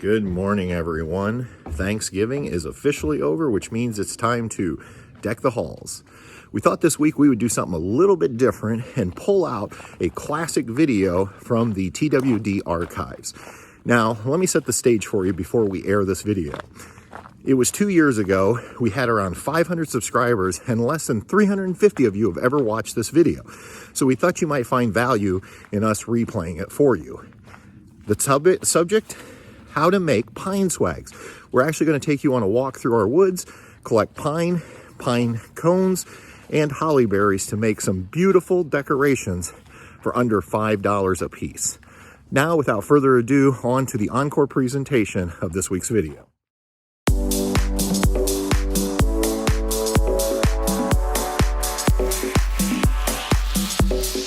Good morning, everyone. Thanksgiving is officially over, which means it's time to deck the halls. We thought this week we would do something a little bit different and pull out a classic video from the TWD archives. Now, let me set the stage for you before we air this video. It was 2 years ago. We had around 500 subscribers and less than 350 of you have ever watched this video. So we thought you might find value in us replaying it for you. The subject, how to make pine swags. We're actually going to take you on a walk through our woods, collect pine cones, and holly berries to make some beautiful decorations for under $5 a piece. Now, without further ado, on to the encore presentation of this week's video.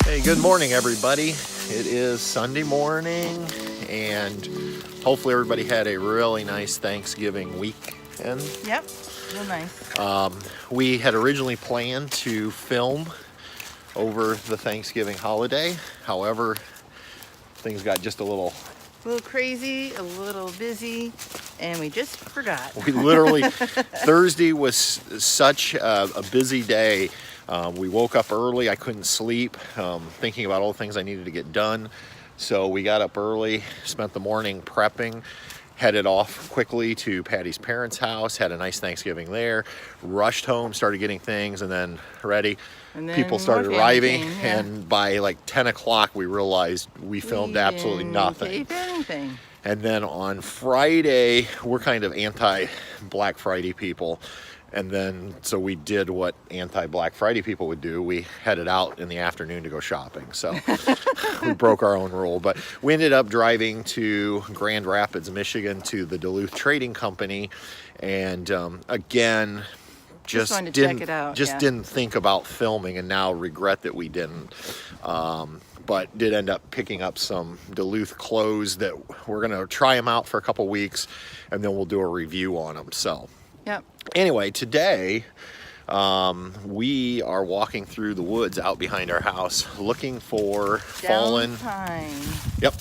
Hey, good morning, everybody. It is Sunday morning, and hopefully everybody had a really nice Thanksgiving weekend. Yep, real nice. We had originally planned to film over the Thanksgiving holiday. However, things got just a little crazy, a little busy, and we just forgot. We literally, Thursday was such a busy day. We woke up early. I couldn't sleep, thinking about all the things I needed to get done. So we got up early, spent the morning prepping, headed off quickly to Patty's parents' house, had a nice Thanksgiving there, rushed home, started getting things, and then ready. And then people started arriving, yeah. And by like 10 o'clock, we realized we filmed absolutely nothing. Anything. And then on Friday, we're kind of anti-Black Friday people. And then, so we did what anti-Black Friday people would do. We headed out in the afternoon to go shopping. So we broke our own rule. But we ended up driving to Grand Rapids, Michigan, to the Duluth Trading Company. And again, just didn't think about filming, and now regret that we didn't. But did end up picking up some Duluth clothes that we're going to try them out for a couple weeks, and then we'll do a review on them. So. Yep. Anyway, today we are walking through the woods out behind our house looking for fallen pine. Yep.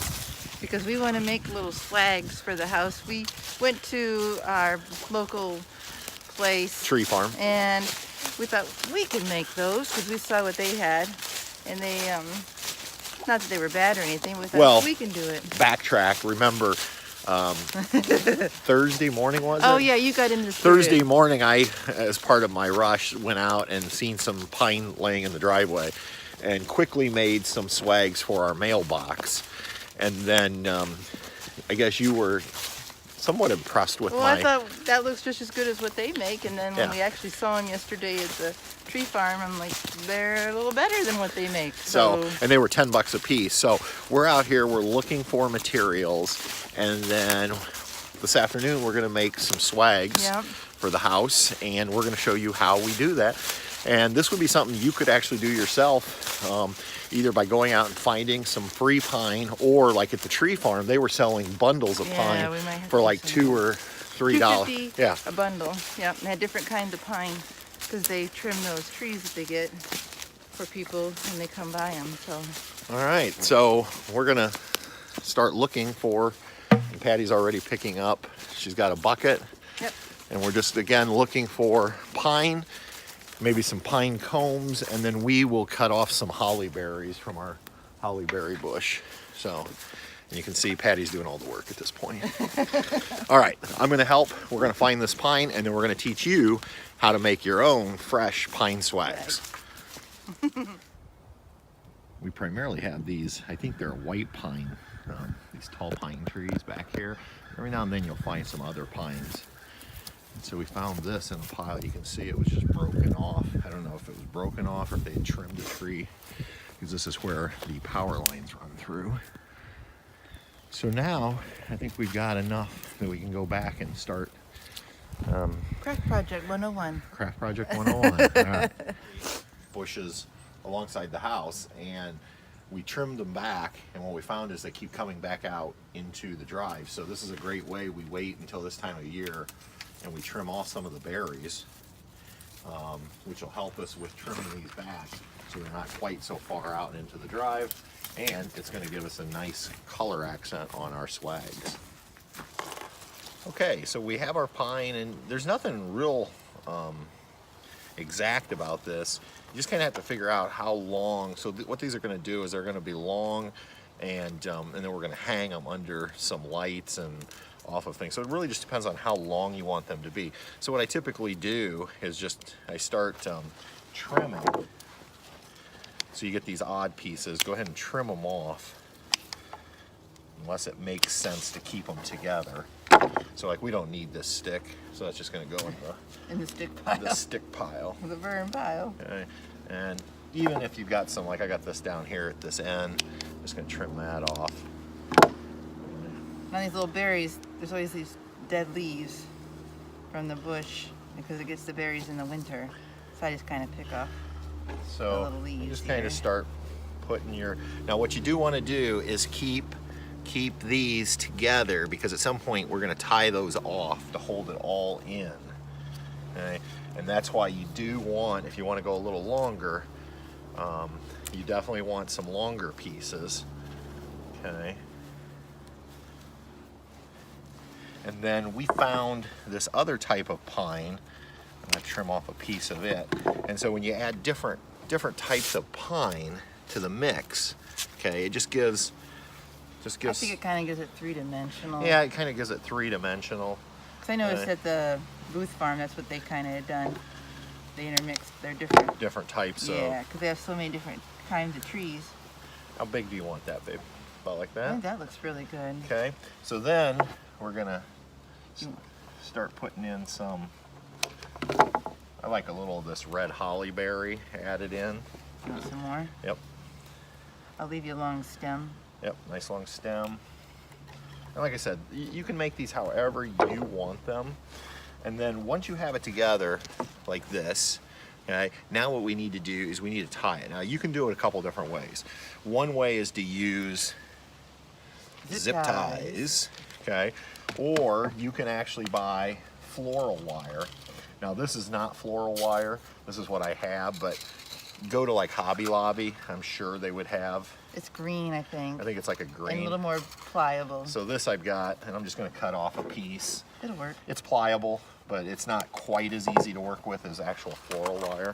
Because we want to make little swags for the house. We went to our local place, tree farm, and we thought we could make those because we saw what they had, and they not that they were bad or anything. We thought we can do it. Backtrack. Remember. Thursday morning was it? Oh yeah, you got into the Thursday morning. I, as part of my rush, went out and seen some pine laying in the driveway, and quickly made some swags for our mailbox. And then I guess you were somewhat impressed with I thought that looks just as good as what they make. And then when we actually saw them yesterday at the tree farm, I'm like, they're a little better than what they make. So and they were $10 a piece. So we're out here, we're looking for materials, and then this afternoon we're going to make some swags for the house, and we're going to show you how we do that. And this would be something you could actually do yourself, either by going out and finding some free pine, or like at the tree farm, they were selling bundles of pine for like $2 or $3. $2.50 a bundle. Yep, and had different kinds of pine because they trim those trees that they get for people when they come by them. So. All right, so we're gonna start looking for. And Patty's already picking up. She's got a bucket. Yep. And we're just again looking for pine. Maybe some pine cones, and then we will cut off some holly berries from our holly berry bush. So, and you can see Patty's doing all the work at this point. All right, I'm going to help. We're going to find this pine, and then we're going to teach you how to make your own fresh pine swags. We primarily have these, I think they're white pine, these tall pine trees back here. Every now and then you'll find some other pines. So we found this in a pile. You can see it was just broken off. I don't know if it was broken off or if they had trimmed the tree, because this is where the power lines run through. So now I think we've got enough that we can go back and start Craft Project 101. Craft Project 101. Bushes alongside the house, and we trimmed them back, and what we found is they keep coming back out into the drive. So this is a great way. We wait until this time of year and we trim off some of the berries, which will help us with trimming these back so they're not quite so far out into the drive, and it's going to give us a nice color accent on our swags. Okay, so we have our pine, and there's nothing real exact about this. You just kind of have to figure out how long. So what these are going to do is they're going to be long, and then we're going to hang them under some lights and off of things. So it really just depends on how long you want them to be. So what I typically do is I start trimming. So you get these odd pieces. Go ahead and trim them off, unless it makes sense to keep them together. So like we don't need this stick, so that's just going to go in the stick pile. The stick pile. The burn pile. Okay. And even if you've got some, like I got this down here at this end, I'm just going to trim that off. On these little berries, there's always these dead leaves from the bush because it gets the berries in the winter. So I just kind of pick off the little leaves. You just kind of start putting your. Now what you do want to do is keep these together, because at some point we're going to tie those off to hold it all in. Okay? And that's why you do want, if you want to go a little longer, you definitely want some longer pieces. Okay. And then we found this other type of pine. I'm going to trim off a piece of it. And so when you add different types of pine to the mix, okay, it just gives. I think it kind of gives it three-dimensional. Yeah, it kind of gives it three-dimensional. Because I noticed at the Booth Farm, that's what they kind of had done. They intermixed their different types of. Yeah, because they have so many different kinds of trees. How big do you want that, babe? About like I that? think that looks really good. Okay, so then we're gonna start putting in some. I like a little of this red holly berry added in. You want some more? Yep. I'll leave you a long stem. Yep, nice long stem. And like I said, you can make these however you want them. And then once you have it together like this, okay, now what we need to do is we need to tie it. Now you can do it a couple different ways. One way is to use zip ties, okay? Or you can actually buy floral wire. Now this is not floral wire, this is what I have, but go to like Hobby Lobby, I'm sure they would have. It's green, I think. I think it's like a green. And a little more pliable. So this I've got, and I'm just going to cut off a piece. It'll work. It's pliable, but it's not quite as easy to work with as actual floral wire.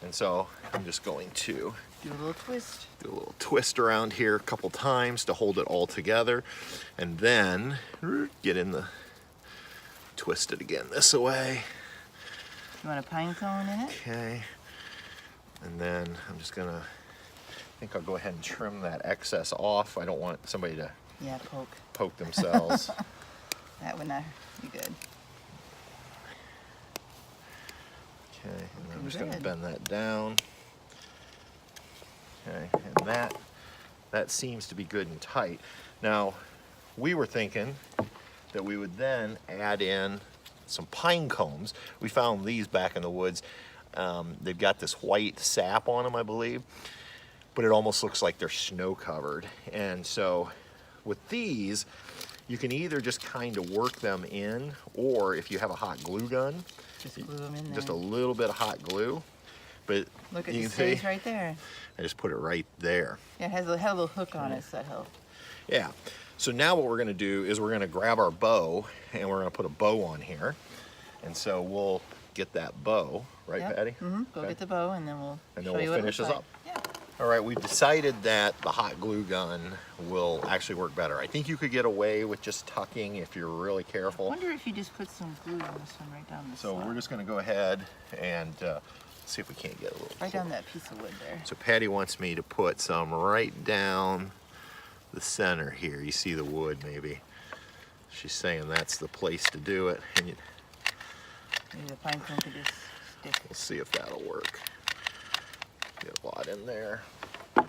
And so I'm just going to do a little twist. Do a little twist around here a couple times to hold it all together. And then get in the, twist it again this way. You want a pine cone in it? Okay. And then I'm just gonna, I think I'll go ahead and trim that excess off. I don't want somebody to poke themselves. That would not be good. Okay, and then I'm just gonna bend that down. Okay, and that seems to be good and tight. Now, we were thinking that we would then add in some pine cones. We found these back in the woods. They've got this white sap on them, I believe, but it almost looks like they're snow covered. And so with these, you can either just kind of work them in, or if you have a hot glue gun, just glue them in there. Just a little bit of hot glue. But look at the space right there. I just put it right there. Yeah, it has a little hook on it, so that helps. Yeah. So now what we're going to do is we're going to grab our bow, and we're going to put a bow on here. And so we'll get that bow, right, Patty? Mm-hmm. Go get the bow, and then we'll finish this up. Yeah. All right, we've decided that the hot glue gun will actually work better. I think you could get away with just tucking if you're really careful. I wonder if you just put some glue on this one right down the So slot. we're just going to go ahead and see if we can't get a little right down that piece of wood there. So Patty wants me to put some right down the center here. You see the wood maybe. She's saying that's the place to do it. And maybe the pine cone could just stick. We'll see if that'll work. Get a lot in there. And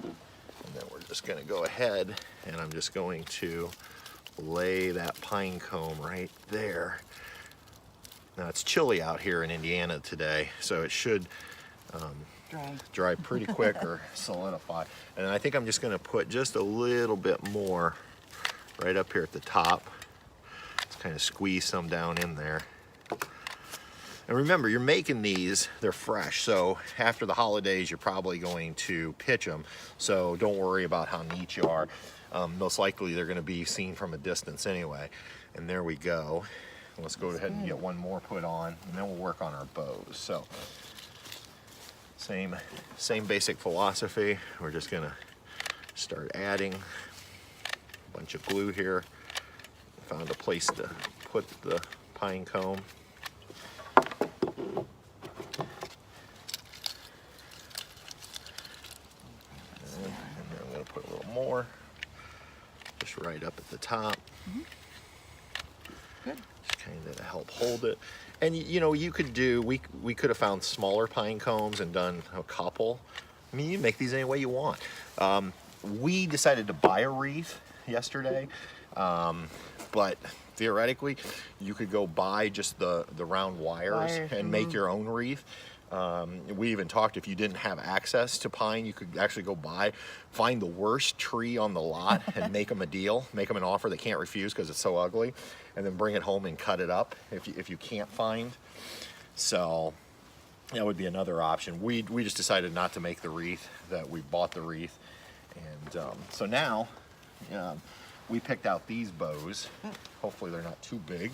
then we're just going to go ahead and I'm just going to lay that pine cone right there. Now it's chilly out here in Indiana today, so it should dry pretty quick or solidify. And I think I'm just going to put just a little bit more right up here at the top. Just kind of squeeze some down in there. And remember, you're making these, they're fresh, so after the holidays you're probably going to pitch them, so don't worry about how neat you are. Most likely they're going to be seen from a distance anyway. And there we go. Let's go ahead and get one more put on, and then we'll work on our bows. So same basic philosophy. We're just going to start adding a bunch of glue here. Found a place to put the pine cone. And then I'm going to put a little more, just right up at the top. Good. Just kind of to help hold it. And you know, you could do, we could have found smaller pine cones and done a couple. I mean, you make these any way you want. We decided to buy a wreath yesterday, but theoretically, you could go buy just the round wires and make your own wreath. We even talked, if you didn't have access to pine, you could actually go find the worst tree on the lot and make them a deal, make them an offer they can't refuse because it's so ugly, and then bring it home and cut it up if you can't find. So that would be another option. We just decided not to make the wreath, that we bought the wreath. And so now we picked out these bows. Hopefully they're not too big.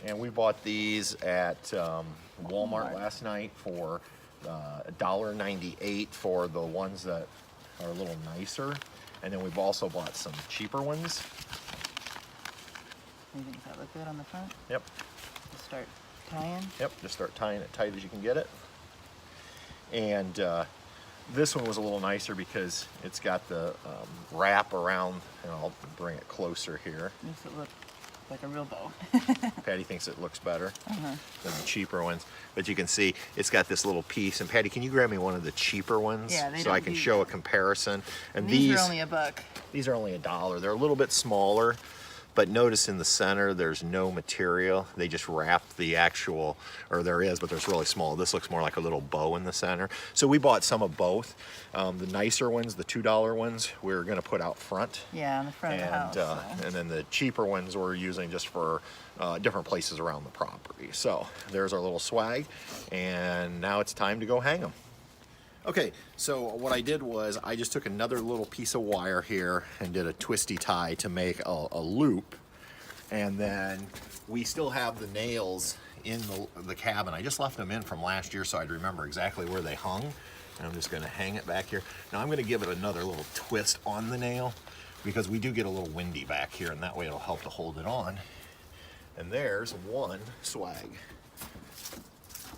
And we bought these at Walmart last night for $1.98 for the ones that are a little nicer. And then we've also bought some cheaper ones. You think that look good on the front? Yep. Just start tying? Yep, just start tying it tight as you can get it. And this one was a little nicer because it's got the wrap around, and I'll bring it closer here. Makes it look like a real bow. Patty thinks it looks better than the cheaper ones. But you can see it's got this little piece. And Patty, can you grab me one of the cheaper ones so I can show a comparison? And these are only $1. These are only $1. They're a little bit smaller. But notice in the center, there's no material. They just wrap the actual, or there is, but there's really small. This looks more like a little bow in the center. So we bought some of both. The nicer ones, the $2 ones, we're gonna put out front. Yeah, on the front of the house. And then the cheaper ones we're using just for different places around the property. So there's our little swag, and now it's time to go hang them. Okay, so what I did was I just took another little piece of wire here and did a twisty tie to make a loop. And then we still have the nails in the cabin. I just left them in from last year so I'd remember exactly where they hung. And I'm just gonna hang it back here. Now I'm gonna give it another little twist on the nail because we do get a little windy back here, and that way it'll help to hold it on. And there's one swag.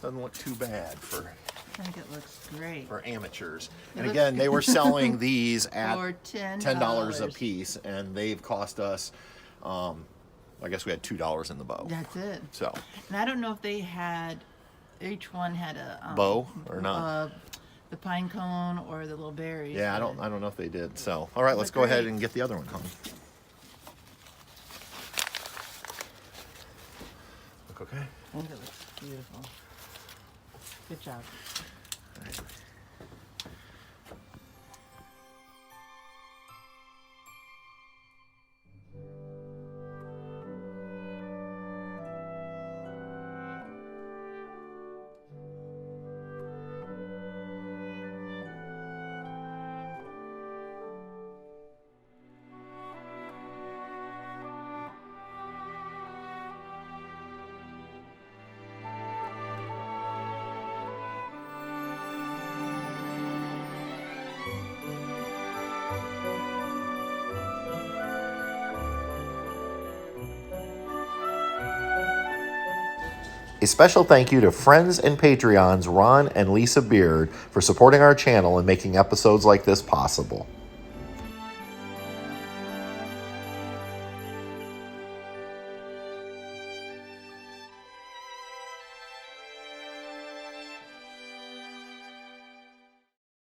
Doesn't look too bad for... I think it looks great. For amateurs. And again, they were selling these at for $10 a piece, and they've cost us, I guess we had $2 in the bow. That's it. So. And I don't know if they had, each one had a bow or not. The pine cone or the little berries. Yeah, I don't know if they did. So, all right, let's go ahead and get the other one hung. Look okay? I think it looks beautiful. Good job. All right. A special thank you to friends and Patreons Ron and Lisa Beard for supporting our channel and making episodes like this possible.